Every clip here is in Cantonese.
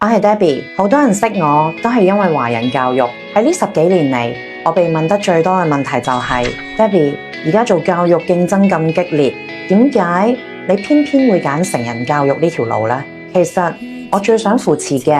我係 Debbie，好多人識我都係因為華人教育。喺呢10幾年嚟，我被問得最多嘅問題就係：Debbie，而家做教育競爭咁激烈，點解你偏偏會揀成人教育呢條路呢？其實我最想扶持嘅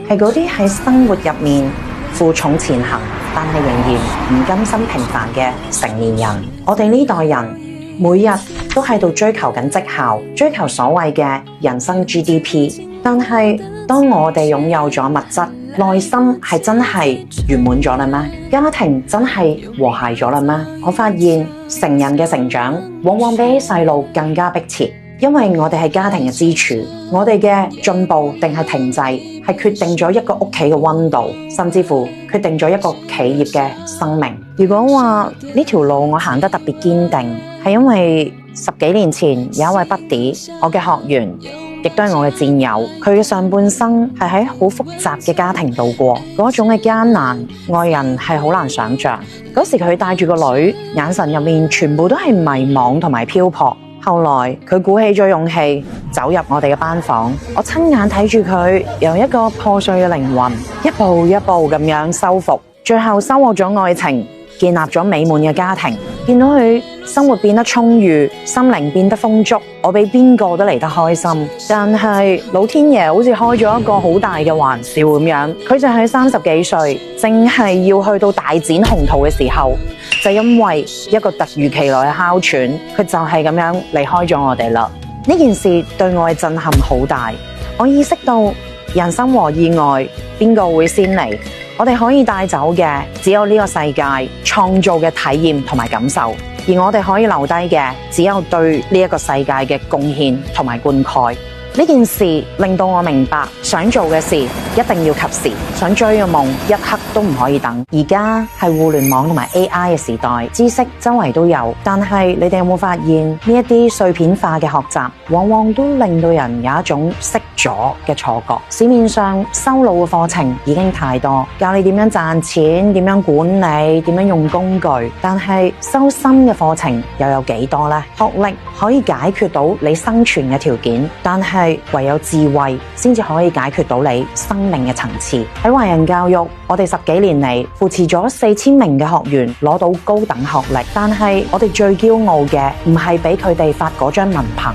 係嗰啲喺生活入面負重前行，但係仍然唔甘心平凡嘅成年人。我哋呢代人每日都喺度追求緊績效，追求所謂嘅人生 GDP。但係當我哋擁有咗物質，內心係真係圓滿咗啦咩？家庭真係和諧咗啦咩？我發現成人嘅成長往往比起細路更加迫切，因為我哋係家庭嘅支柱，我哋嘅進步定係停滯係決定咗一個屋企嘅溫度，甚至乎決定咗一個企業嘅生命。如果話呢條路我行得特別堅定，係因為10幾年前有一位 buddy， 我嘅學員，亦都係我嘅戰友，佢嘅上半生係喺好複雜嘅家庭度過，嗰種嘅艱難，外人係好難想象。嗰時佢帶住個女，眼神入面全部都係迷惘同埋漂泊。後來佢鼓起咗勇氣走入我哋嘅班房，我親眼睇住佢由一個破碎嘅靈魂一步一步咁樣修復，最後收穫咗愛情，建立咗美滿嘅家庭。見到佢生活變得充裕，心靈變得豐足，我比邊個都嚟得開心。但係老天爺好似開咗一個好大嘅玩笑咁樣，佢就喺30幾歲，正係要去到大展宏圖嘅時候，就因為一個突如其來嘅哮喘，佢就係咁樣離開咗我哋啦。呢件事對我嘅震撼好大，我意識到人生和意外，邊個會先嚟？我哋可以帶走嘅只有呢個世界創造嘅體驗同埋感受，而我哋可以留低嘅只有對呢一個世界嘅貢獻同埋灌溉。呢件事令到我明白，想做嘅事一定要及時，想追嘅夢一刻都唔可以等。而家係互聯網同埋 AI 嘅時代，知識周圍都有，但係你哋有冇發現呢一啲碎片化嘅學習，往往都令到人有一種識咗嘅錯覺。市面上收腦嘅課程已經太多，教你點樣賺錢、點樣管理、點樣用工具，但係收心嘅課程又有幾多呢？學歷可以解決到你生存嘅條件，但係唯有智慧先至可以解決到你生命嘅層次。喺華人教育，我哋10幾年嚟扶持咗4000名嘅學員攞到高等學歷，但係我哋最驕傲嘅唔係俾佢哋發嗰張文憑，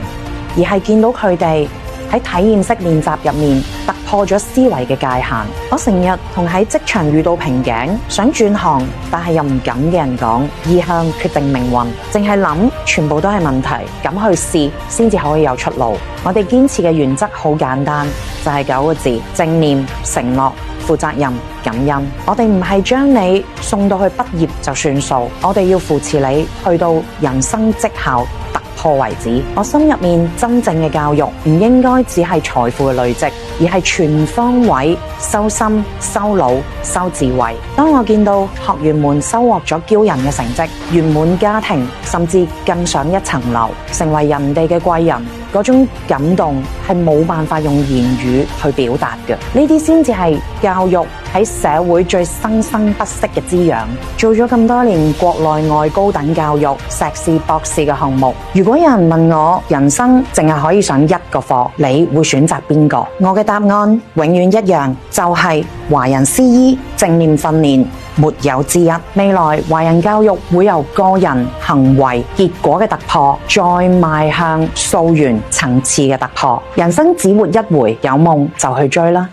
而係見到佢哋喺體驗式練習入面突破咗思維嘅界限。我成日同喺職場遇到瓶頸想轉行但係又唔敢嘅人講，意向決定命運，淨係諗全部都係問題，敢去試先至可以有出路。我哋堅持嘅原則好簡單，就係9個字：正念、承諾、負責任、感恩。我哋唔係將你送到去畢業就算數，我哋要扶持你去到人生績效突破為止。我心入面真正嘅教育唔應該只係財富嘅累積，而係全方位修心、修腦、修智慧。當我見到學員們收穫咗驕人嘅成績，圓滿家庭，甚至更上一層樓，成為人哋嘅貴人，嗰種感動係冇辦法用言語去表達嘅。呢啲先至係教育喺社會最生生不息嘅滋養。做咗咁多年國內外高等教育碩士博士嘅項目，如果有人問我人生淨係可以上一個課，你會選擇邊個？我嘅答案永遠一樣，就係華人 CE 正念訓練沒有之一。未來華人教育會由個人行為結果嘅突破，再邁向溯源層次嘅突破。人生只活一回，有夢就去追啦。